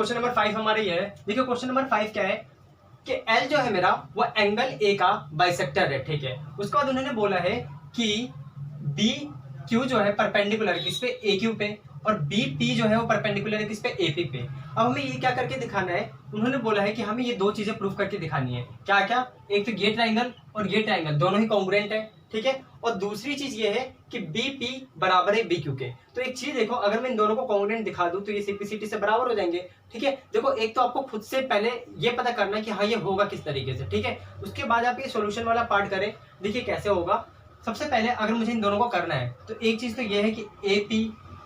Question number 5 हमारा ये है। देखिए क्वेश्चन नंबर 5 क्या है कि एल जो है मेरा वो एंगल ए का बाइसेक्टर है, ठीक है। उसके बाद उन्होंने बोला है कि बी क्यू जो है परपेंडिकुलर किस पे, ए क्यू पे, और बी पी जो है वो परपेंडिकुलर है किस पे, ए पी पे। अब हमें ये क्या करके दिखाना है, उन्होंने बोला है कि हमें ये दो चीजें प्रूव करके दिखानी है। क्या क्या, एक तो ये ट्राइंगल और ये ट्राइंगल दोनों ही कॉन्ग्रुएंट है, ठीक है। और दूसरी चीज ये है कि बी पी बराबर है बी क्यू के। तो एक चीज देखो, अगर मैं इन दोनों को कॉन्ग्रुएंट दिखा दूं तो ये सीपीसीटी से बराबर हो जाएंगे, ठीक है। देखो एक तो आपको खुद से पहले ये पता करना है कि हाँ ये होगा किस तरीके से, ठीक है। उसके बाद आप ये सोल्यूशन वाला पार्ट करें। देखिए कैसे होगा। सबसे पहले अगर मुझे इन दोनों को करना है तो एक चीज तो ये है कि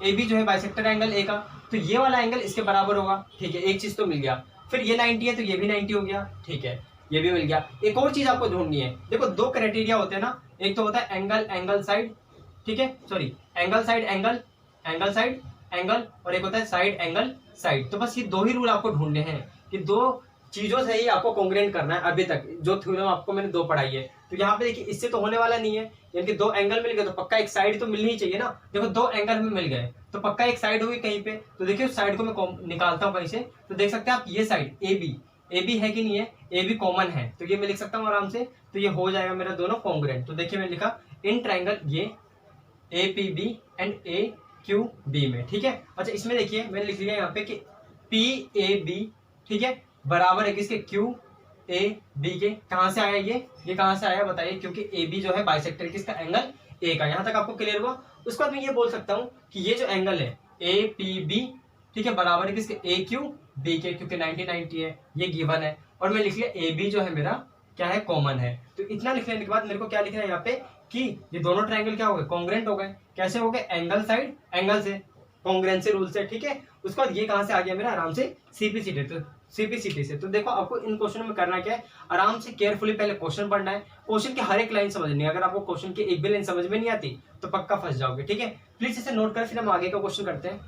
ए बी जो है बाइसेक्टर एंगल ए का, तो ये वाला एंगल इसके बराबर होगा, ठीक है। एक चीज तो मिल गया। फिर ये 90 है तो ये भी 90 हो गया, ठीक है, ये भी मिल गया। एक और चीज आपको ढूंढनी है। देखो दो क्राइटेरिया होते हैं ना, एक तो होता है एंगल एंगल साइड, ठीक है, sorry angle side angle, angle side angle, और एक होता है साइड एंगल साइड। तो बस ये दो ही रूल आपको ढूंढने हैं कि दो चीजों से ही आपको कॉन्ग्रुएंट करना है। अभी तक जो थ्योरम आपको मैंने दो पढ़ाई है, तो यहाँ पे देखिए इससे तो होने वाला नहीं है, यानी कि दो एंगल मिल गए तो पक्का एक साइड तो मिलनी ही चाहिए ना। देखो दो एंगल में मिल गए तो पक्का एक साइड होगी कहीं पे। तो देखिए उस साइड को मैं निकालता हूँ कहीं से, तो देख सकते हैं आप ये साइड ए बी है कि नहीं है, ए बी कॉमन है, तो ये मैं लिख सकता हूँ आराम से। तो ये हो जाएगा मेरा दोनों कॉन्ग्रुएंट। तो देखिए मैंने लिखा इन ट्राइंगल ये A P B and A Q B में, ठीक है। अच्छा इसमें देखिए मैंने लिख लिया यहाँ पे कि पी ए बी, ठीक है, बराबर है किसके, क्यू ए बी के। कहां से आया ये कहां से आया बताइए, क्योंकि ए बी जो है बाइसेक्टर किसका, एंगल ए का। यहां तक आपको क्लियर हुआ। उसके बाद मैं ये बोल सकता हूं कि ये जो एंगल है ए पी बी, ठीक है, बराबर है किसके, ए क्यू बी के, क्योंकि 90 है, ये गिवन है। और मैं लिख लिया ए बी जो है मेरा क्या है, कॉमन है। तो इतना लिख लेने के बाद मेरे को क्या लिखना है यहाँ पे कि ये दोनों ट्राइंगल क्या हो गए, कॉन्ग्रुएंट हो गए। कैसे हो गए, एंगल साइड एंगल से, कॉन्ग्रुएंसी रूल से, ठीक है। उसके बाद ये कहां से आ गया मेरा, आराम से सीपीसीटी से। तो देखो आपको इन क्वेश्चन में करना क्या है, आराम से केयरफुली पहले क्वेश्चन पढ़ना है, क्वेश्चन की हर एक लाइन समझनी है। अगर आपको क्वेश्चन की एक भी लाइन समझ में नहीं आती तो पक्का फंस जाओगे, ठीक है। प्लीज इसे नोट कर, फिर हम आगे का क्वेश्चन करते हैं।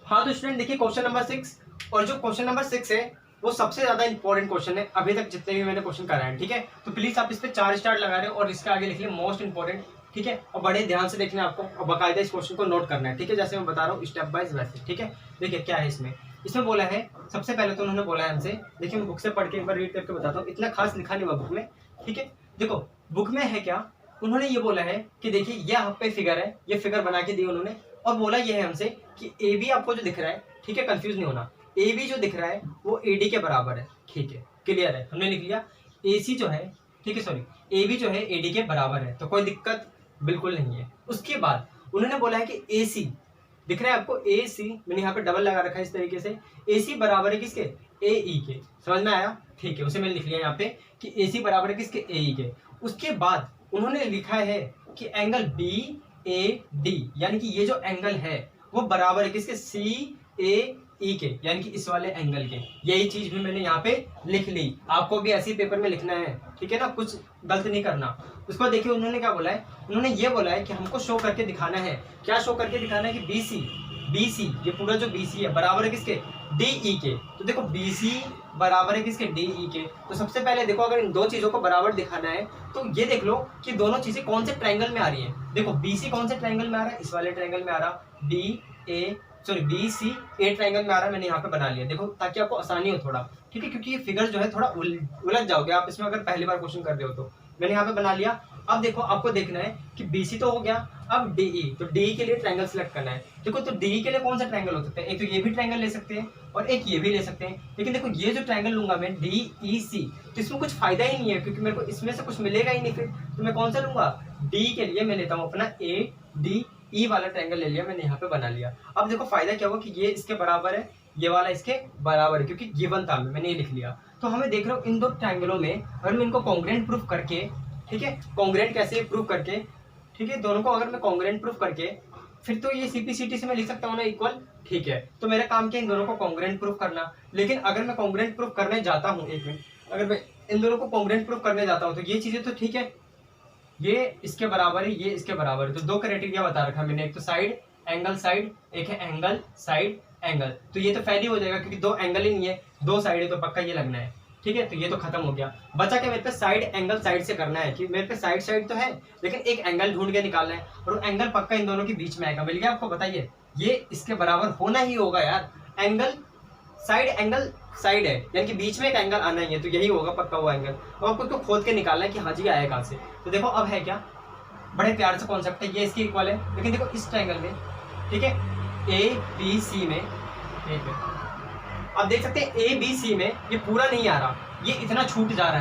हाँ तो स्टूडेंट देखिए क्वेश्चन नंबर 6, और जो क्वेश्चन नंबर 6 है वो सबसे ज्यादा इंपॉर्टेंट क्वेश्चन है अभी तक जितने भी मैंने क्वेश्चन कराए हैं, ठीक है। तो प्लीज आप इस पे 4 स्टार लगा रहे हो और इसके आगे लिख लिया मोस्ट इंपॉर्टेंट, ठीक है। और बड़े ध्यान से देखना है आपको और बाकायदा इस क्वेश्चन को नोट करना है, ठीक है, जैसे मैं बता रहा हूँ स्टेप बाय वैसे, ठीक है। देखिए क्या है इसमें बोला है, सबसे पहले तो उन्होंने बोला है हमसे, देखिए मैं बुक से पढ़ के एक बार रीड करके बताता हूँ, इतना खास लिखा नहीं हुआ बुक में, ठीक है। देखो बुक में है क्या, उन्होंने ये बोला है कि देखिए ये यहाँ पे फिगर है, ये फिगर बना के दी उन्होंने, और बोला ये है हमसे कि ए बी आपको जो दिख रहा है, ठीक है, कंफ्यूज नहीं होना, ए बी जो दिख रहा है वो ए डी के बराबर है, ठीक है, क्लियर है, हमने लिख लिया। ए सी जो है, ठीक है, सॉरी ए बी जो है ए डी के बराबर है, तो कोई दिक्कत बिल्कुल नहीं है। उसके बाद उन्होंने बोला है कि ए सी दिख रहा है आपको, ए सी मैंने यहाँ पे डबल लगा रखा है इस तरीके से, ए सी बराबर है किसके, ए ई के, समझ में आया, ठीक है। उसे मैंने लिख लिया यहाँ पे कि ए सी बराबर है किसके, ए ई के। उसके बाद उन्होंने लिखा है कि एंगल बी ए डी, यानी कि ये जो एंगल है वो बराबर है किसके, सी ए ई के, यानी कि इस वाले एंगल के। यही चीज भी मैंने यहाँ पे लिख ली, आपको भी ऐसे ही पेपर में लिखना है, ठीक है ना, कुछ गलत नहीं करना। उसको देखिए उन्होंने क्या बोला है, उन्होंने ये बोला है कि हमको शो करके दिखाना है, क्या शो करके दिखाना है कि बी सी ये पूरा जो बी सी है बराबर है किसके, डी ई के। तो देखो बी सी बराबर है किसके, डी ई के। तो सबसे पहले देखो अगर इन दो चीजों को बराबर दिखाना है तो ये देख लो कि दोनों चीजें कौन से ट्रायंगल में आ रही है। देखो बी सी कौन से ट्रायंगल में आ रहा है, इस वाले ट्रायंगल में आ रहा, बी सी ए ट्रायंगल में आ रहा है, मैंने यहाँ पे बना लिया, देखो ताकि आपको आसानी हो थोड़ा, ठीक है, क्योंकि ये फिगर जो है थोड़ा उलझ जाओगे आप इसमें अगर पहली बार क्वेश्चन कर रहे हो तो। मैंने यहाँ पे बना लिया। अब देखो आपको देखना है कि बी सी तो हो गया, अब डी ई, तो डी ई के लिए ट्रायंगल सेलेक्ट करना है। देखो तो डी ई के लिए कौन सा ट्रायंगल हो सकता है, एक तो ये भी ट्रायंगल ले सकते हैं और एक ये भी ले सकते हैं, लेकिन देखो ये जो ट्रायंगल लूंगा मैं डी ई सी, तो इसमें कुछ फायदा ही नहीं है क्योंकि मेरे को इसमें से कुछ मिलेगा ही नहीं, फिर तो मैं कौन सा लूंगा, डी के लिए मैं लेता हूँ अपना ए डी ई वाला ट्रायंगल ले लिया, मैंने यहाँ पे बना लिया। अब देखो फायदा क्या होगा कि ये इसके बराबर है, ये वाला इसके बराबर है, क्योंकि गिवन था मैंने ये लिख लिया। तो हमें देख रहे हो इन दो ट्रायंगलों में अगर मैं इनको कॉन्ग्रुएंट प्रूफ करके, ठीक है, कॉन्ग्रुएंट कैसे प्रूफ करके, ठीक है, दोनों को अगर मैं कॉन्ग्रुएंट प्रूफ करके फिर तो ये सीपीसीटी से मैं लिख सकता हूँ ना इक्वल, ठीक है। तो मेरा काम क्या इन दोनों को कॉन्ग्रुएंट प्रूफ करना। लेकिन अगर मैं कॉन्ग्रुएंट प्रूफ करने जाता हूँ, एक मिनट, अगर मैं इन दोनों को कॉन्ग्रुएंट प्रूफ करने जाता हूँ तो ये चीजें तो ठीक है, ये इसके बराबर है, ये इसके बराबर है, तो दो क्राइटेरिया बता रखा मैंने, एक तो साइड एंगल साइड, एक है एंगल साइड एंगल। तो ये तो फेल ही हो जाएगा क्योंकि दो एंगल ही नहीं है, दो साइड है, तो पक्का ये लगना है, ठीक है। तो ये तो खत्म हो गया। बचा क्या मेरे पे, साइड एंगल साइड से करना है कि मेरे पे साइड तो है लेकिन एक एंगल ढूंढ के निकालना है और एंगल पक्का इन दोनों के बीच में आएगा। मिल गया आपको, बताइए ये इसके बराबर होना ही होगा यार। एंगल साइड है, यानी कि बीच में एक एंगल आना ही है, तो यही होगा पक्का हुआ एंगल। और आपको इसको खोद के निकालना है कि हाँ जी आया कहाँ से। तो देखो अब है क्या, बड़े प्यार से कॉन्सेप्ट है, ये इसके इक्वल है, लेकिन देखो इस ट्रायंगल में, ठीक है, ए बी सी में, ठीक है, अब देख सकते हैं ए बी सी में ये पूरा नहीं आ रहा, ये इतना छूट जा रहा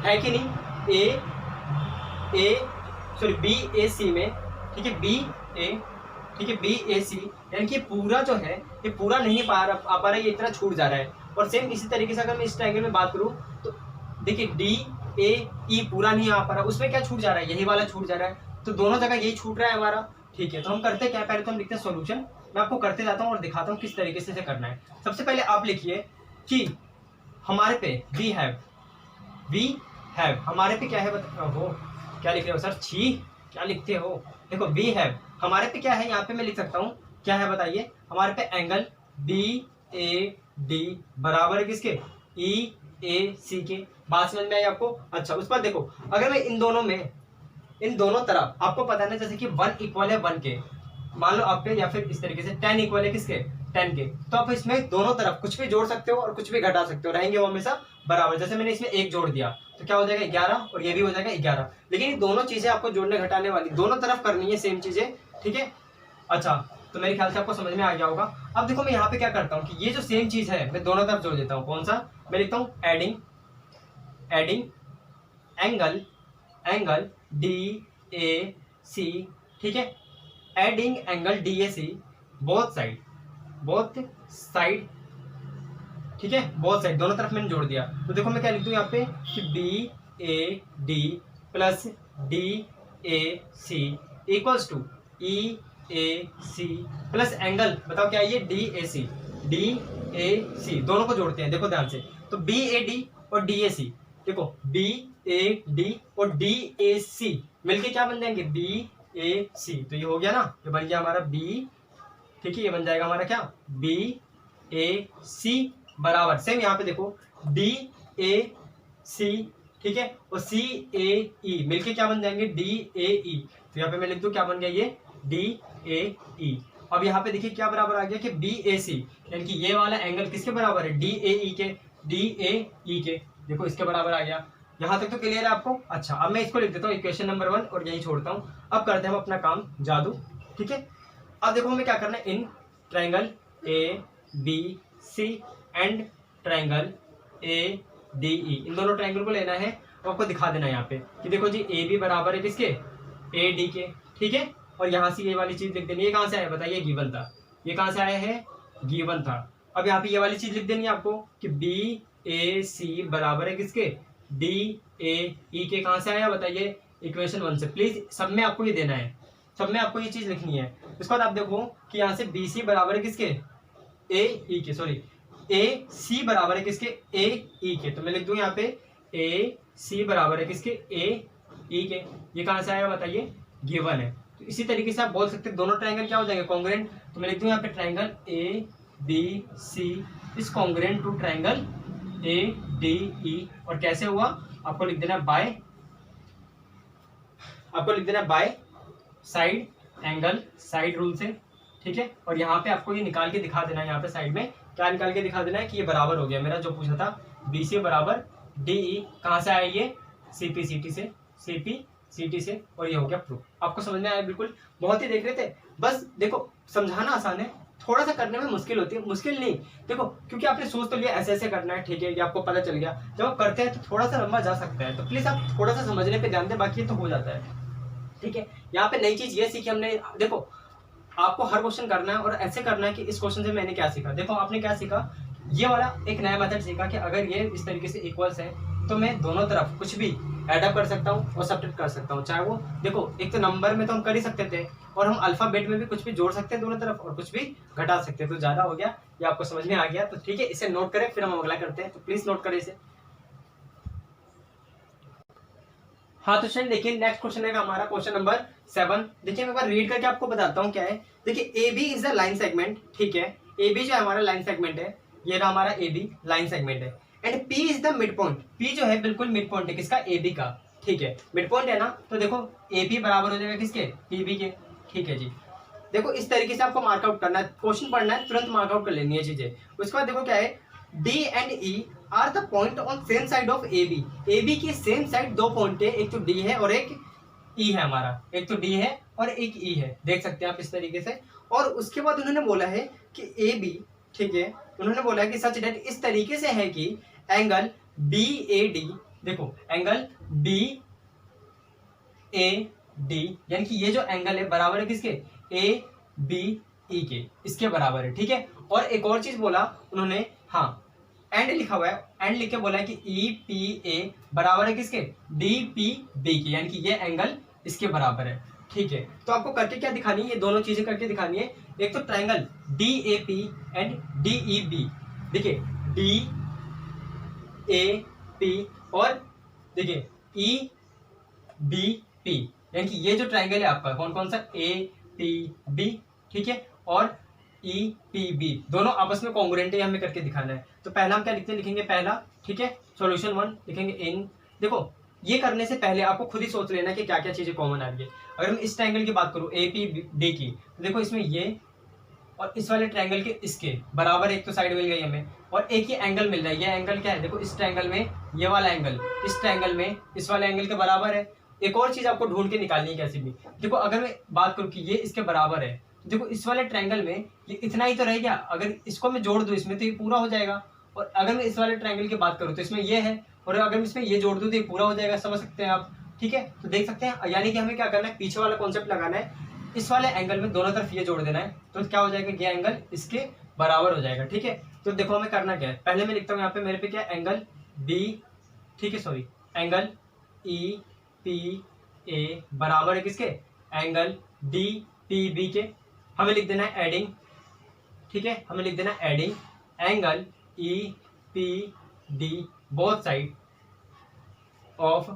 है कि नहीं। बी ए सी में, ठीक है, बी ए, ठीक है, बी ए सी, यानी कि पूरा जो है ये पूरा नहीं आ पा रहा है, ये इतना छूट जा रहा है। और सेम इसी तरीके से अगर मैं इस ट्रायंगल में बात करूं तो देखिए डी ए ई पूरा नहीं आ पा रहा, उसमें क्या छूट जा रहा है, यही वाला छूट जा रहा है, तो दोनों जगह यही छूट रहा है हमारा। ठीक है, तो हम करते क्या, पहले तो हम लिखते हैं सॉल्यूशन। मैं आपको करते जाता हूँ और दिखाता हूँ किस तरीके से इसे करना है। सबसे पहले आप लिखिए कि हमारे पे वी हैव हमारे पे क्या है, वो क्या लिख रहे हो सर, छी क्या लिखते हो। देखो वी हैव हमारे पे क्या है, यहाँ पे मैं लिख सकता हूँ क्या है बताइए, हमारे पे एंगल बी ए डी बराबर है किसके, ई ए सी के। बात समझ में आई आपको। अच्छा उसके बाद देखो, अगर मैं इन दोनों तरफ, आपको पता है ना जैसे कि 1 इक्वल है 1 के, मान लो आपके, या फिर इस तरीके से 10 इक्वल है किसके, 10 के, तो आप इसमें दोनों तरफ कुछ भी जोड़ सकते हो और कुछ भी घटा सकते हो, रहेंगे वो हमेशा बराबर। जैसे मैंने इसमें 1 जोड़ दिया तो क्या हो जाएगा 11, और ये भी हो जाएगा 11। लेकिन ये दोनों चीजें आपको जोड़ने घटाने वाली दोनों तरफ करनी है, सेम चीजें, ठीक है। अच्छा तो मेरे ख्याल से आपको समझ में आ गया होगा। अब देखो मैं यहाँ पे क्या करता हूँ कि ये जो सेम चीज है मैं दोनों तरफ जोड़ देता हूँ। कौन सा, मैं लिखता हूँ adding angle D A C, ठीक है, adding angle D A C both side, ठीक है, बोथ साइड दोनों तरफ मैंने जोड़ दिया। तो देखो मैं क्या लिख दूँ यहाँ पे कि B A D plus D A C equals to E A C plus angle, बताओ क्या है ये, डी ए सी दोनों को जोड़ते हैं, देखो ध्यान से। तो बी ए डी और डी ए सी, देखो बी ए डी और डी ए सी मिलके क्या बन जाएंगे, बी ए सी। तो ये हो गया ना, ये बन गया हमारा बी, ठीक है, ये बन जाएगा हमारा क्या, बी ए सी बराबर, सेम यहाँ पे देखो डी ए सी, ठीक है, और सी ए ई मिलके क्या बन जाएंगे, डी ए ई। तो यहाँ पे मैं लिख दूं क्या बन गया ये, डी ए ई। अब यहाँ पे देखिए क्या बराबर आ गया कि बी ए सी, यानी कि ये वाला एंगल किसके बराबर है, डी ए ई के, देखो इसके बराबर आ गया। यहाँ तक तो क्लियर है आपको। अच्छा अब मैं इसको लिख देता हूँ इक्वेशन नंबर 1 और यही छोड़ता हूँ। अब करते हैं हम अपना काम जादू, ठीक है। अब देखो हमें क्या करना है, in triangle A B C and triangle A D E, इन दोनों ट्रायंगल को लेना है और आपको दिखा देना है यहाँ पे कि देखो जी ए बी बराबर है किसके, ए डी के, ठीक है। और यहाँ से ये वाली चीज लिख देनी है, ये कहाँ से आया बताइए, गिवन था, ये कहाँ से आया है, गिवन था। अब यहाँ पे ये वाली चीज लिख देनी है आपको कि बी ए सी बराबर है किसके, डी ए ई के, कहाँ से आया बताइए, इक्वेशन 1 से। प्लीज सब में आपको ये देना है, सब में आपको ये चीज लिखनी है। उसके बाद आप देखो कि यहाँ से बी सी बराबर है किसके, ए ई के, सॉरी ए सी बराबर है किसके, ए ई के। तो मैं लिख दूं यहाँ पे ए सी बराबर है किसके, ए ई के। ये कहाँ से आया बताइए, गिवन है। तो इसी तरीके से आप बोल सकते हैं दोनों ट्रायंगल क्या हो जाएंगे, कॉन्ग्रुएंट। तो मैं लिख दूं यहाँ पे triangle A B C is congruent to triangle A D E. और कैसे हुआ, आपको लिख देना by, side angle side rule से, ठीक है। और यहाँ पे आपको ये निकाल के दिखा देना है, यहाँ पे साइड में क्या निकाल के दिखा देना है कि ये बराबर हो गया मेरा जो पूछा था, बी सी बराबर डी ई। कहाँ से आया ये, सी पी सी टी से, और ये हो गया प्रूफ। आपको समझ में आया बिल्कुल, बहुत ही देख रहे थे। बस देखो समझाना आसान है, थोड़ा सा करने में मुश्किल होती है, मुश्किल नहीं देखो क्योंकि आपने सोच तो लिया ऐसे ऐसे करना है, ठीक है, ये आपको पता चल गया। जब आप करते हैं तो थोड़ा सा लंबा जा सकता है, तो प्लीज आप थोड़ा सा समझने पे ध्यान दें, बाकी ये तो हो जाता है, ठीक है। यहाँ पे नई चीज ये सीखी हमने, देखो आपको हर क्वेश्चन करना है और ऐसे करना है कि इस क्वेश्चन से मैंने क्या सीखा। देखो आपने क्या सीखा, ये वाला एक नया मेथड सीखा कि अगर ये इस तरीके से इक्वल्स है तो मैं दोनों तरफ कुछ भी ऐड अप कर सकता हूँ और सब्ट्रैक्ट कर सकता हूँ। चाहे वो देखो एक तो नंबर में तो हम कर ही सकते थे, और हम अल्फाबेट में भी कुछ भी जोड़ सकते हैं दोनों तरफ और कुछ भी घटा सकते हैं। तो ज्यादा हो गया, ये आपको समझ में आ गया तो ठीक है, इसे नोट करें फिर हम अगला करते हैं। तो प्लीज नोट करें इसे। हाँ तो स्टूडेंट देखिए नेक्स्ट क्वेश्चन है हमारा क्वेश्चन नंबर 7। देखिए मैं एक बार रीड करके आपको बताता हूँ क्या है। देखिए A B is the line segment, ठीक है, ए बी जो हमारा लाइन सेगमेंट है, ये रहा हमारा ए बी लाइन सेगमेंट है। And P is the mid point, P जो है बिल्कुल मिड पॉइंट है किसका, ए बी का, ठीक है, मिड पॉइंट है ना। तो देखो ए बी बराबर हो जाएगा किसके, पी बी के, ठीक है जी। देखो इस तरीके से आपको मार्कआउट करना है, क्वेश्चन पढ़ना है, तुरंत मार्कआउट कर लेनी है चीजें। उसके बाद देखो क्या है, D and E are the point on same side of A B. A B की सेम साइड दो पॉइंट है, एक तो डी है और एक ई है हमारा, एक तो डी है और एक ई है, देख सकते हैं आप इस तरीके से। और उसके बाद उन्होंने बोला है कि ए बी, ठीक है, उन्होंने बोला है कि सच डेट इस तरीके से है कि एंगल बी ए डी, देखो एंगल बी ए डी, यानी कि ये जो एंगल है बराबर है किसके, ए बी ई के, इसके बराबर है, ठीक है। और एक और चीज बोला उन्होंने, हाँ एंड लिखा हुआ है, एंड लिख के बोला है कि ई पी ए बराबर है किसके, डी पी बी के, यानी कि ये एंगल इसके बराबर है, ठीक है। तो आपको करके क्या दिखानी है, ये दोनों चीजें करके दिखानी है। एक तो triangle D A P and D E B, देखिए डी ए पी और देखिए ई बी पी, यानी कि ये जो ट्राइंगल है आपका कौन कौन सा, ए पी बी, ठीक है, और ई पी बी दोनों आपस में कॉन्ग्रुएंट है, हमें करके दिखाना है। तो पहला हम क्या लिखेंगे पहला, ठीक है, सॉल्यूशन 1 लिखेंगे इन, देखो ये करने से पहले आपको खुद ही सोच लेना कि क्या क्या चीजें कॉमन आ रही है। अगर मैं इस ट्राइंगल की बात करूं ए पी डी की, तो देखो इसमें ये और इस वाले ट्रायंगल के इसके बराबर एक तो साइड मिल गई हमें, और एक ही एंगल मिल रहा है। ये एंगल क्या है, देखो इस ट्रायंगल में ये वाला एंगल इस ट्रायंगल में इस वाले एंगल के बराबर है। एक और चीज आपको ढूंढ के निकालनी है कैसे भी, देखो अगर मैं बात करूँ कि ये इसके बराबर है, देखो इस वाले ट्रायंगल में ये इतना ही तो रह गया, अगर इसको मैं जोड़ दूं इसमें तो ये पूरा हो जाएगा। और अगर मैं इस वाले ट्रायंगल की बात करूँ तो इसमें ये है, और अगर मैं इसमें ये जोड़ दूं तो ये पूरा हो जाएगा, समझ सकते हैं आप, ठीक है। तो देख सकते हैं, यानी कि हमें क्या करना है, पीछे वाला कॉन्सेप्ट लगाना है, इस वाले एंगल में दोनों तरफ ये जोड़ देना है, तो क्या हो जाएगा, ये एंगल इसके बराबर हो जाएगा, ठीक है। तो देखो हमें करना क्या है, पहले मैं लिखता हूँ यहाँ पे मेरे पे क्या है, एंगल बी, ठीक है, sorry angle E P A बराबर है किसके, एंगल डी पी बी के। हमें लिख देना है एडिंग, ठीक है, हमें लिख देना है adding angle E P D both side of,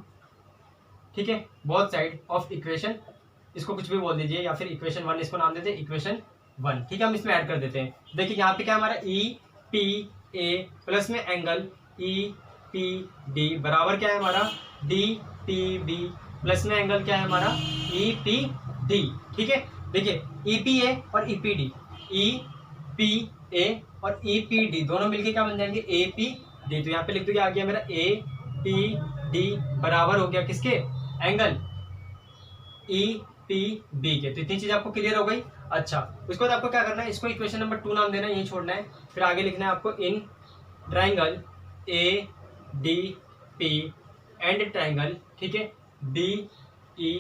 ठीक है, बोथ साइड ऑफ इक्वेशन, इसको कुछ भी बोल दीजिए या फिर इक्वेशन 1 इसको नाम देते हैं इक्वेशन 1, ठीक है। हम इसमें ऐड कर देते हैं, देखिए यहाँ पे क्या हमारा ई पी ए प्लस में एंगल ई पी डी बराबर क्या है हमारा, डी पी बी प्लस में एंगल क्या है हमारा, ई पी डी, ठीक है। देखिए ई पी ए और E P D, E P A और ई पी डी दोनों मिलके क्या बन जाएंगे, ए पी डी। तो यहाँ पे लिख दो, आ गया मेरा ए पी डी बराबर हो गया किसके, एंगल ई पी बी के। तो इतनी चीज आपको क्लियर हो गई। अच्छा, उसके बाद आपको क्या करना है, इसको इक्वेशन नंबर 2 नाम देना है, यही छोड़ना है। फिर आगे लिखना है आपको इन triangle A D P and triangle, ठीक है, डी ई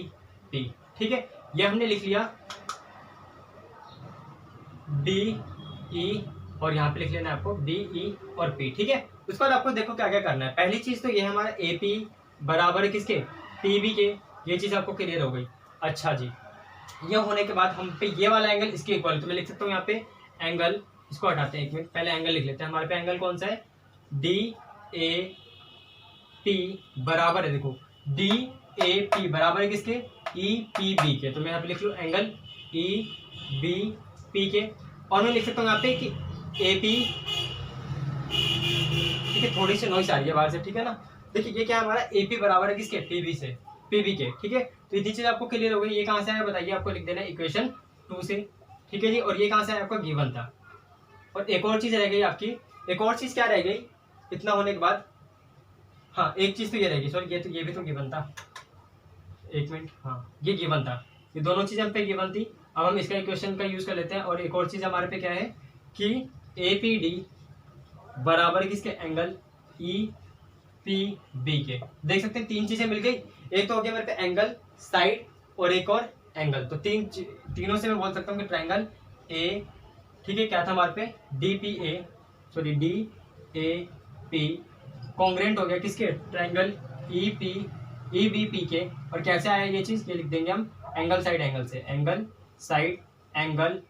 पी, ठीक है, ये हमने लिख लिया डी ई, और यहाँ पे लिख लेना है आपको डी ई और पी, ठीक है। उसके बाद आपको देखो क्या क्या करना है। पहली चीज तो ये हमारा ए पी बराबर है किसके, पी बी के, ये चीज आपको क्लियर हो गई। अच्छा जी, ये होने के बाद हम पे ये वाला एंगल इसके इक्वल, तो मैं लिख सकता हूँ यहाँ पे एंगल, इसको हटाते हैं एक मिनट, पहले एंगल लिख लेते हैं। हमारे पे एंगल कौन सा है, डी ए पी बराबर है, देखो डी ए पी बराबर है किसके, ई पी बी के। तो मैं यहाँ पे लिख लूँ एंगल ई बी पी के, और मैं लिख सकता हूँ यहाँ पे कि ए पी, ठीक है, थोड़ी सी नॉइस आ रही है बाहर से, ठीक है ना। देखिए ये क्या है हमारा, ए पी बराबर है किसके, पी बी से, पी बी के, ठीक है। तो इतनी चीज आपको क्लियर हो गई। ये कहाँ से आया बताइए, आपको लिख देना है इक्वेशन 2 से, ठीक है जी। और ये कहाँ से आया, आपका गिवन था। और एक और चीज रह गई आपकी, एक और चीज क्या रह गई इतना होने के बाद, हाँ एक चीज तो ये रहेगी, सॉरी ये भी तो गिवन था, एक मिनट, हाँ ये गिवन था, ये दोनों चीजें हम पे गिवन थी। अब हम इसका इक्वेशन का यूज कर लेते हैं। और एक और चीज हमारे पे क्या है कि ए पी डी बराबर किसके, एंगल ई पी बी के। देख सकते हैं तीन चीजें मिल गई, एक तो हो गया मेरे पे एंगल, साइड, और एक और एंगल। तो तीनों से मैं बोल सकता हूँ कि ट्राइंगल ए, ठीक है, क्या था हमारे पे, D P A, sorry D A P congruent हो गया किसके, ट्राइंगल ई बी पी के। और कैसे आया ये चीज, ये लिख देंगे हम एंगल साइड एंगल से, एंगल साइड एंगल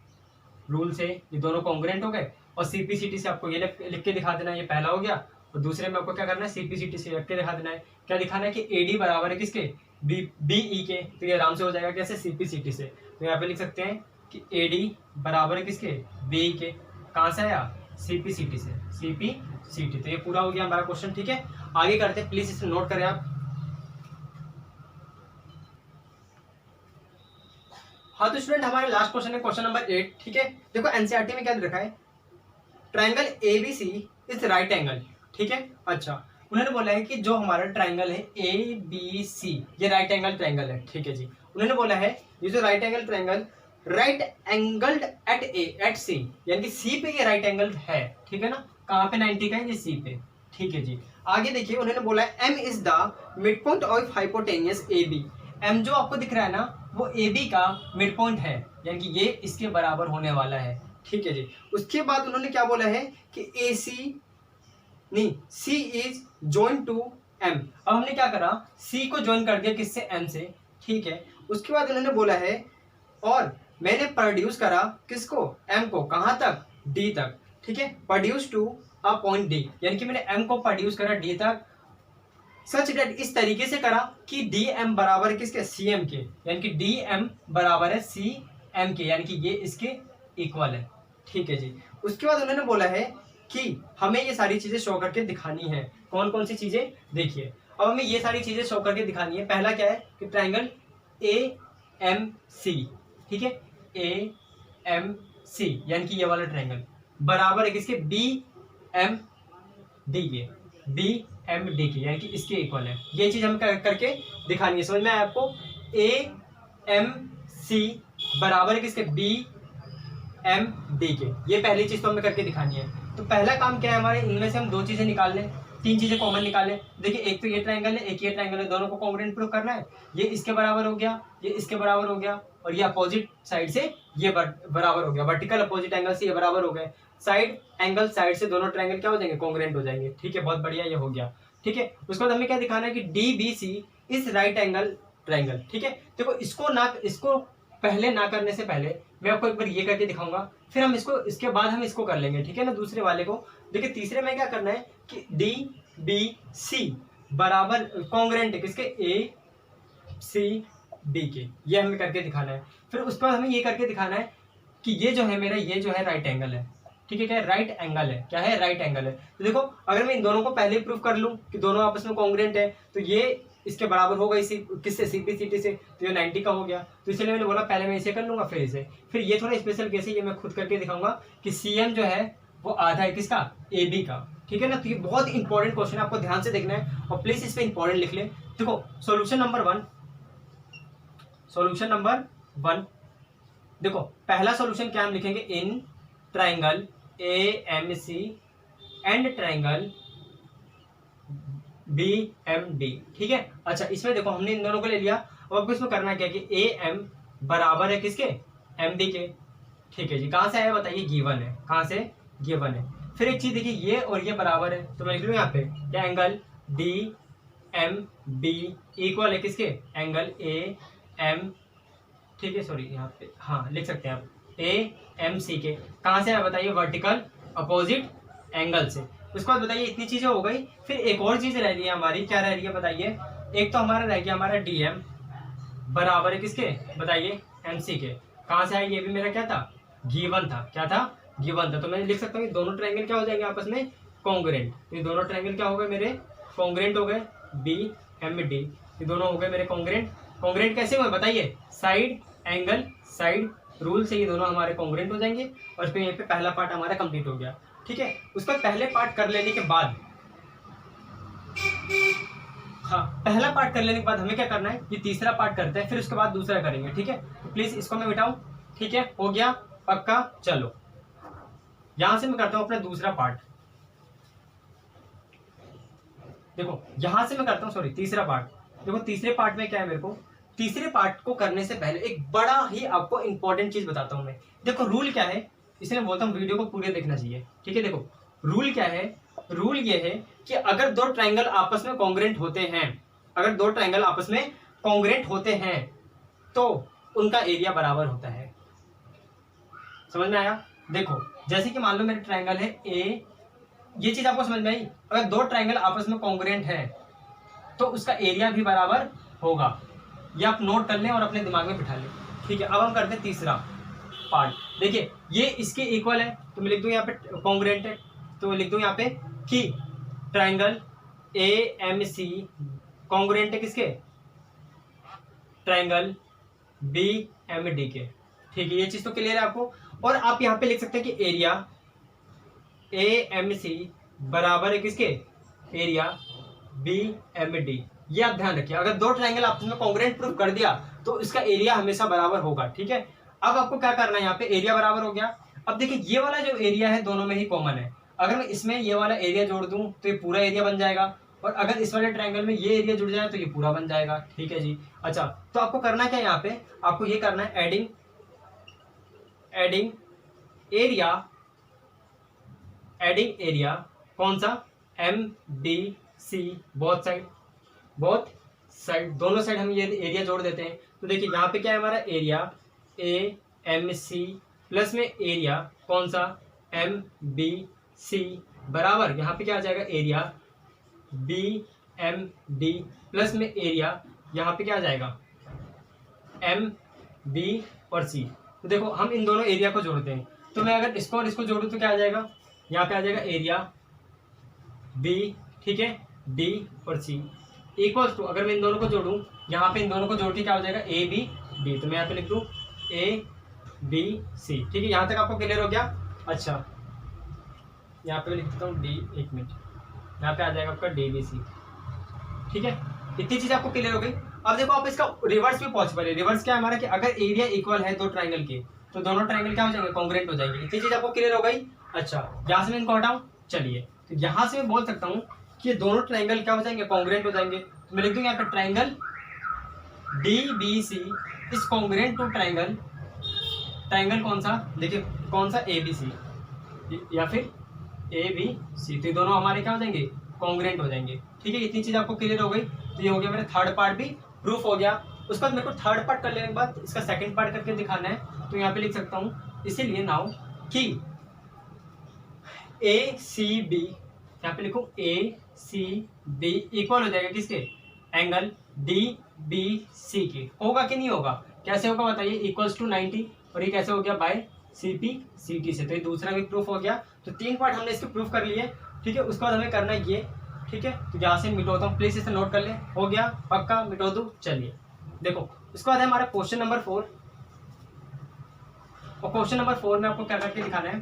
रूल से, ये दोनों कॉन्ग्रेंट हो गए। और सीपीसीटी से आपको ये लिख के दिखा देना है, ये पहला हो गया। और दूसरे में आपको क्या करना है, सीपीसीटी से लिख के दिखा देना है, क्या दिखाना है कि एडी बराबर है किसके, बीई के। तो ये आराम से हो जाएगा कैसे, सीपीसीटी से। तो यहाँ पे लिख सकते हैं कि एडी बराबर है किसके, बीई के। कहाँ से आया, सीपीसीटी से, सीपीसीटी। तो ये पूरा हो गया हमारा क्वेश्चन, ठीक है। आगे करते हैं, प्लीज इसे नोट करें आप। हाँ तो स्टूडेंट हमारा लास्ट क्वेश्चन है क्वेश्चन नंबर 8, ठीक है। देखो एनसीईआरटी में क्या दे रखा है, triangle ABC is right angle, ठीक है। अच्छा, उन्होंने बोला है कि जो हमारा ट्राइंगल है ए बी सी ये राइट एंगल ट्राइंगल है, ठीक है जी। उन्होंने बोला है ये जो right angle triangle right angled at A at C, यानी कि सी पे ये राइट एंगल है, ठीक है ना। कहाँ पे 90 का है, ये सी पे, ठीक है जी। आगे देखिए उन्होंने बोला है M is the mid point of hypotenuse A B. M जो आपको दिख रहा है ना वो ए बी का मिड पॉइंट है, यानी कि ये इसके बराबर होने वाला है, ठीक है जी। उसके बाद उन्होंने क्या बोला है कि ए सी नहीं सी इज जॉइन टू एम। अब हमने क्या करा, सी को ज्वाइन कर दिया किससे, एम से, ठीक है। उसके बाद उन्होंने बोला है और मैंने प्रोड्यूस करा किसको, एम को, कहां तक, डी तक, ठीक है। Produce to a point D, यानी कि मैंने एम को प्रोड्यूस करा डी तक, सच डेट इस तरीके से करा कि डी एम बराबर है किसके, सी एम के, यानी कि डी एम बराबर है सी एम के, यानी कि ये इसके इक्वल है, ठीक है जी। उसके बाद उन्होंने बोला है कि हमें ये सारी चीजें शो करके दिखानी है। कौन कौन सी चीजें, देखिए अब हमें ये सारी चीजें शो करके दिखानी है। पहला क्या है कि ट्राइंगल ए एम सी, ठीक है, ए एम सी यानी कि ये वाला ट्राइंगल बराबर है किसके, बी एम डी के, बी एम डी के, यानी कि इसके इक्वल है। ये चीज हम करके दिखानी है, समझ में आया आपको। ए एम सी बराबर है किसके, बी एम डी के, ये पहली चीज तो हमें करके दिखानी है। तो पहला काम क्या है हमारे, इनमें से हम दो चीजें निकाल लें, तीन चीजें कॉमन निकाल लें। देखिए एक तो ये ट्राइंगल है, एक ये ट्राइंगल है, दोनों को कॉन्ग्रुएंट प्रूव करना है। ये इसके बराबर हो गया, ये इसके बराबर हो गया, और ये अपोजिट साइड से ये बराबर हो गया, वर्टिकल अपोजिट एंगल से ये बराबर हो गए। साइड एंगल साइड से दोनों ट्राइंगल क्या हो जाएंगे, कॉन्ग्रुएंट हो जाएंगे, ठीक है। बहुत बढ़िया, ये हो गया, ठीक है। उसके बाद हमें क्या दिखाना है कि डी बी सी इस राइट एंगल ट्राइंगल, ठीक है। देखो इसको पहले ना करने से पहले मैं आपको एक बार ये करके दिखाऊंगा, फिर हम इसको, इसके बाद हम इसको कर लेंगे, ठीक है ना, दूसरे वाले को। देखिए तीसरे में क्या करना है कि डी बी सी बराबर कॉन्ग्रुएंट है किसके, ए सी बी के, ये हमें करके दिखाना है। फिर उसके बाद हमें ये करके दिखाना है कि ये जो है मेरा, ये जो है राइट एंगल है, ठीक है। क्या है, राइट एंगल है, क्या है, राइट एंगल है। तो देखो अगर मैं इन दोनों को पहले प्रूव कर लूं कि दोनों आपस में कॉन्ग्रुएंट है, तो ये इसके बराबर होगा इसी किससे, सीपीसीटी से, तो ये 90 का हो गया। तो इसलिए मैंने बोला पहले मैं इसे कर लूंगा फिर इसे, फिर ये थोड़ा स्पेशल केस है, ये मैं खुद करके दिखाऊंगा कि सीएम जो है वो आधा है किसका, ए बी का, ठीक है ना। तो ये बहुत इंपॉर्टेंट क्वेश्चन है, आपको ध्यान से देखना है और प्लीज इस पे इंपॉर्टेंट लिख ले। देखो सोल्यूशन नंबर वन, देखो पहला सोल्यूशन क्या हम लिखेंगे, in triangle A M C and triangle B M D, ठीक है। अच्छा इसमें देखो हमने इन दोनों को ले लिया, अब आपको इसमें करना क्या है कि ए एम बराबर है किसके, एम डी के, ठीक है जी। कहां से आया बताइए, गिवन है, कहां से, गिवन है। फिर एक चीज देखिए ये और ये बराबर है, तो मैं लिख लूँ यहाँ पे क्या, angle D M B equal है किसके, एंगल ए एम, ठीक है, सॉरी यहाँ पे हाँ लिख सकते हैं आप, ए एम सी के, कहां से आया बताइए, वर्टिकल अपोजिट एंगल से। उसके बाद बताइए इतनी चीजें हो गई। फिर एक और चीज रह रही है हमारी, क्या रह रही है बताइए, एक तो हमारा रह गया हमारा डीएम बराबर है किसके बताइए, एमसी के, कहां से आया, ये भी मेरा क्या था, गिवन था, क्या था, गिवन था। तो मैं लिख सकता हूँ दोनों ट्रायंगल क्या हो जाएंगे आपस में, कॉन्ग्रुएंट। ये दोनों ट्रायंगल क्या हो गए मेरे, कॉन्ग्रुएंट हो गए, बी एम डी, ये दोनों हो गए मेरे कॉन्ग्रुएंट। कॉन्ग्रुएंट कैसे हुए बताइए, साइड एंगल साइड रूल से ये दोनों हमारे कॉन्ग्रुएंट हो जाएंगे। और फिर यहाँ पे पहला पार्ट हमारा कंप्लीट हो गया, ठीक है। उसका पहले पार्ट कर लेने के बाद, हाँ पहला पार्ट कर लेने के बाद हमें क्या करना है, ये तीसरा पार्ट करते हैं, फिर उसके बाद दूसरा करेंगे, ठीक है। तो प्लीज इसको मैं मिटाऊं, ठीक है, हो गया पक्का। चलो यहां से मैं करता हूं अपना दूसरा पार्ट, देखो यहां से मैं करता हूं, सॉरी तीसरा पार्ट। देखो तीसरे पार्ट में क्या है, मेरे को तीसरे पार्ट को करने से पहले एक बड़ा ही आपको इंपॉर्टेंट चीज बताता हूं मैं। देखो रूल क्या है, इसलिए बोलता हूं वीडियो को पूरे देखना चाहिए, ठीक है। देखो रूल क्या है, रूल ये है कि अगर दो ट्रायंगल आपस में कॉन्ग्रुएंट होते हैं, अगर दो ट्रायंगल आपस में कॉन्ग्रुएंट होते हैं तो उनका एरिया बराबर होता है। समझ में आया। देखो जैसे कि मान लो मेरे ट्रायंगल है ए, ये चीज आपको समझ में आई, अगर दो ट्रायंगल आपस में कॉन्ग्रुएंट है तो उसका एरिया भी बराबर होगा। ये आप नोट कर लें और अपने दिमाग में बिठा लें, ठीक है। अब हम करते हैं तीसरा पार्ट। देखिए ये इसके इक्वल है, तो मैं लिख दूं यहाँ पे कॉन्ग्रुएंट है, तो लिख दूं यहाँ पे कि triangle A M C congruent है किसके, ट्रायंगल BMD के। ठीक है, ये चीज तो क्लियर है आपको। और आप यहाँ पे लिख सकते हैं कि एरिया AMC बराबर है किसके, एरिया BMD। ये आप ध्यान रखिए, अगर दो ट्राइंगल आपस में कॉन्ग्रुएंट प्रूफ कर दिया तो इसका एरिया हमेशा बराबर होगा। ठीक है, अब आपको क्या करना है, यहाँ पे एरिया बराबर हो गया। अब देखिए ये वाला जो एरिया है दोनों में ही कॉमन है, अगर मैं इसमें ये वाला एरिया जोड़ दूं तो ये पूरा एरिया बन जाएगा, और अगर इस वाले ट्रायंगल में ये एरिया जुड़ जाए तो ये पूरा बन जाएगा। ठीक है जी। अच्छा, तो आपको करना क्या है, यहाँ पे आपको ये करना है एडिंग एरिया कौन सा, MBC, बोथ साइड दोनों साइड हम ये एरिया जोड़ देते हैं। तो देखिए यहाँ पे क्या है हमारा एरिया AMC प्लस में एरिया कौन सा MBC बराबर, यहाँ पे क्या आ जाएगा एरिया BMD प्लस में एरिया यहाँ पे क्या आ जाएगा MB और C। तो देखो हम इन दोनों एरिया को जोड़ते हैं, तो मैं अगर इसको और इसको जोड़ूं तो क्या आ जाएगा, यहाँ पे आ जाएगा एरिया B, ठीक है, D और C इक्वल टू, अगर मैं इन दोनों को जोड़ूं, यहाँ पे इन दोनों को जोड़ के क्या हो जाएगा ABD, तो मैं यहाँ पे लिख दूं ABC। ठीक है, यहाँ तक आपको क्लियर हो गया। अच्छा, यहाँ पे लिख देता हूँ D, एक मिनट, यहाँ पे आ जाएगा आपका DBC। ठीक है, इतनी चीज आपको क्लियर हो गई। अब देखो आप इसका रिवर्स भी पॉसिबल है। रिवर्स क्या है हमारा कि अगर एरिया इक्वल है दो ट्राइंगल के तो दोनों ट्राइंगल क्या हो जाएंगे, कॉन्ग्रुएंट हो जाएंगे। इतनी चीज आपको क्लियर हो गई। अच्छा, यहाँ से मैं इनको हटाऊं, चलिए, तो यहाँ से मैं बोल सकता हूँ कि ये दोनों ट्राइंगल क्या हो जाएंगे, कॉन्ग्रुएंट हो जाएंगे। तो मैं लिख दूंगा यहाँ पे triangle DBC is congruent to triangle कौन सा, देखिए कौन सा ABC या फिर ABC, तो ये दोनों हमारे क्या हो जाएंगे, कॉन्ग्रुएंट हो जाएंगे। ठीक है, इतनी चीज आपको क्लियर हो गई। तो ये हो गया मेरा थर्ड पार्ट भी प्रूफ हो गया। उसके बाद मेरे को थर्ड पार्ट कर लेने के बाद इसका सेकंड पार्ट करके दिखाना है, तो यहाँ पे लिख सकता हूँ इसीलिए नाउ कि ACB, यहाँ पे लिखो ACB इक्वल हो जाएगा किसके, एंगल DBC के। होगा कि नहीं होगा, कैसे होगा बताइए, इक्वल्स टू 90, और ये कैसे हो गया, बाय CPCT से। तो ये दूसरा भी प्रूफ हो गया। तो तीन पार्ट हमने इसके प्रूफ कर लिए। ठीक है, उसके बाद हमें करना है ये। ठीक है, तो यहाँ से मिटोता हूँ, प्लीज इसे नोट कर ले, हो गया पक्का, मिटो दूँ। चलिए देखो, उसके बाद है हमारा क्वेश्चन नंबर 4, और क्वेश्चन नंबर 4 में आपको क्या करके दिखाना है,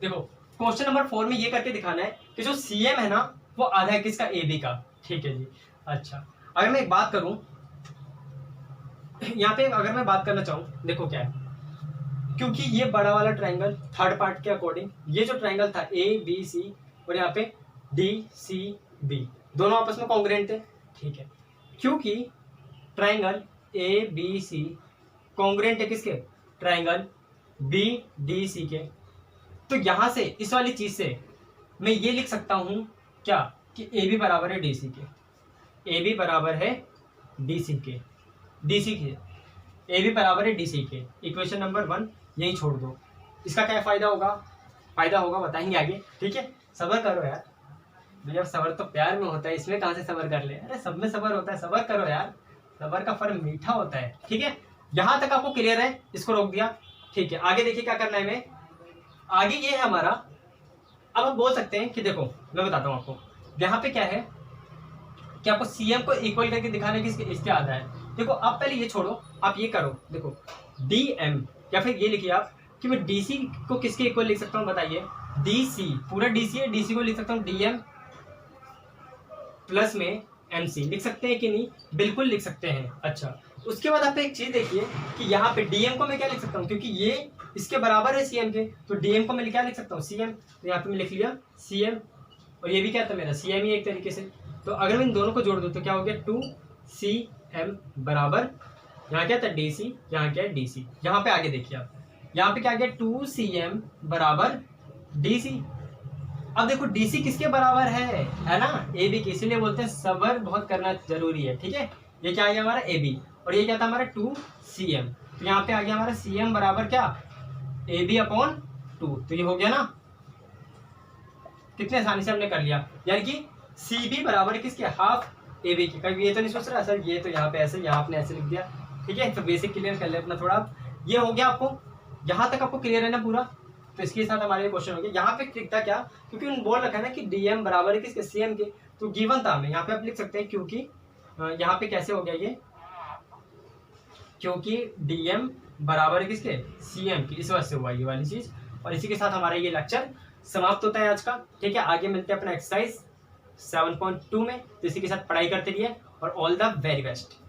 देखो क्वेश्चन नंबर 4 में ये करके दिखाना है कि जो CM है ना वो आधा है किसका, AB का। ठीक है जी। अच्छा, अगर मैं एक बात करूं यहाँ पे, अगर मैं बात करना चाहूँ, देखो क्या है, क्योंकि ये बड़ा वाला ट्राइंगल थर्ड पार्ट के अकॉर्डिंग, ये जो ट्राइंगल था ABC और यहाँ पे DCB दोनों आपस में कॉन्ग्रुएंट थे। ठीक है, क्योंकि ट्राइंगल ABC कॉन्ग्रुएंट है किसके, ट्राइंगल BDC के, तो यहां से इस वाली चीज से मैं ये लिख सकता हूं क्या, कि AB बराबर है DC के, AB बराबर है DC के, AB बराबर है DC के। इक्वेशन नंबर 1 यही छोड़ दो। इसका क्या फायदा होगा बताएंगे आगे। ठीक है, सब्र करो यार भैया, सब्र तो प्यार में होता है, इसमें कहाँ से सब्र कर ले, अरे सब में सब्र होता है, सब्र करो यार, सब्र का फल मीठा होता है। ठीक है, यहां तक आपको क्लियर है, इसको रोक दिया। ठीक है, आगे देखिए क्या करना है हमें, आगे ये है हमारा। अब हम बोल सकते हैं कि देखो मैं बताता हूँ आपको, यहाँ पे क्या है कि आपको CM को इक्वल करके दिखाने की इसके आधा है। देखो आप पहले ये छोड़ो, आप ये करो, देखो DM, या फिर ये लिखिए आप कि मैं DC को किसके इक्वल लिख सकता हूँ बताइए, DC, पूरा DC है, DC को लिख सकता हूँ DM प्लस में MC, लिख सकते हैं कि नहीं, बिल्कुल लिख सकते हैं। अच्छा, उसके बाद आप एक चीज देखिए कि यहाँ पे DM को मैं क्या लिख सकता हूँ, क्योंकि ये इसके बराबर है CM के, तो DM को मैं क्या लिख सकता हूँ, CM, तो यहाँ पे मैं लिख लिया CM, और ये भी क्या था मेरा CM ही एक तरीके से। तो अगर मैं इन दोनों को जोड़ दूँ तो क्या हो गया, 2CM बराबर, यहाँ क्या था DC, यहाँ क्या है DC। यहाँ पे आगे देखिए आप, यहाँ पे क्या आ गया, 2CM बराबर DC। अब देखो DC किसके बराबर है ना, AB के, इसीलिए बोलते हैं सब्र बहुत करना जरूरी है। ठीक है, ये क्या आ गया हमारा AB, और ये क्या था हमारा 2CM, तो यहाँ पे आ गया हमारा CM बराबर क्या, AB/2। तो ये हो गया ना, कितने आसानी से हमने कर लिया, यानी कि CB बराबर किसके, हाफ AB के। कभी ये तो नहीं सोच रहा सर ये तो यहाँ पे ऐसे, यहाँ आपने ऐसे लिख दिया। ठीक है, तो बेसिक क्लियर कर ले अपना थोड़ा, ये हो गया आपको, यहाँ तक आपको क्लियर है ना पूरा। तो इसके साथ हमारे क्वेश्चन हो गया। यहाँ पे लिखता क्या, क्योंकि उन्होंने बोल रखा है ना कि DM बराबर है किसके, CM के, तो गिवन था हमें, यहाँ पे आप लिख सकते हैं, क्योंकि यहाँ पे कैसे हो गया ये, क्योंकि DM बराबर है किसके, CM की, इस वजह से हुआ ये वाली चीज़। और इसी के साथ हमारा ये लेक्चर समाप्त होता है आज का। ठीक है, आगे मिलते हैं अपना एक्सरसाइज 7.2 में। तो इसी के साथ पढ़ाई करते रहिए और ऑल द वेरी बेस्ट।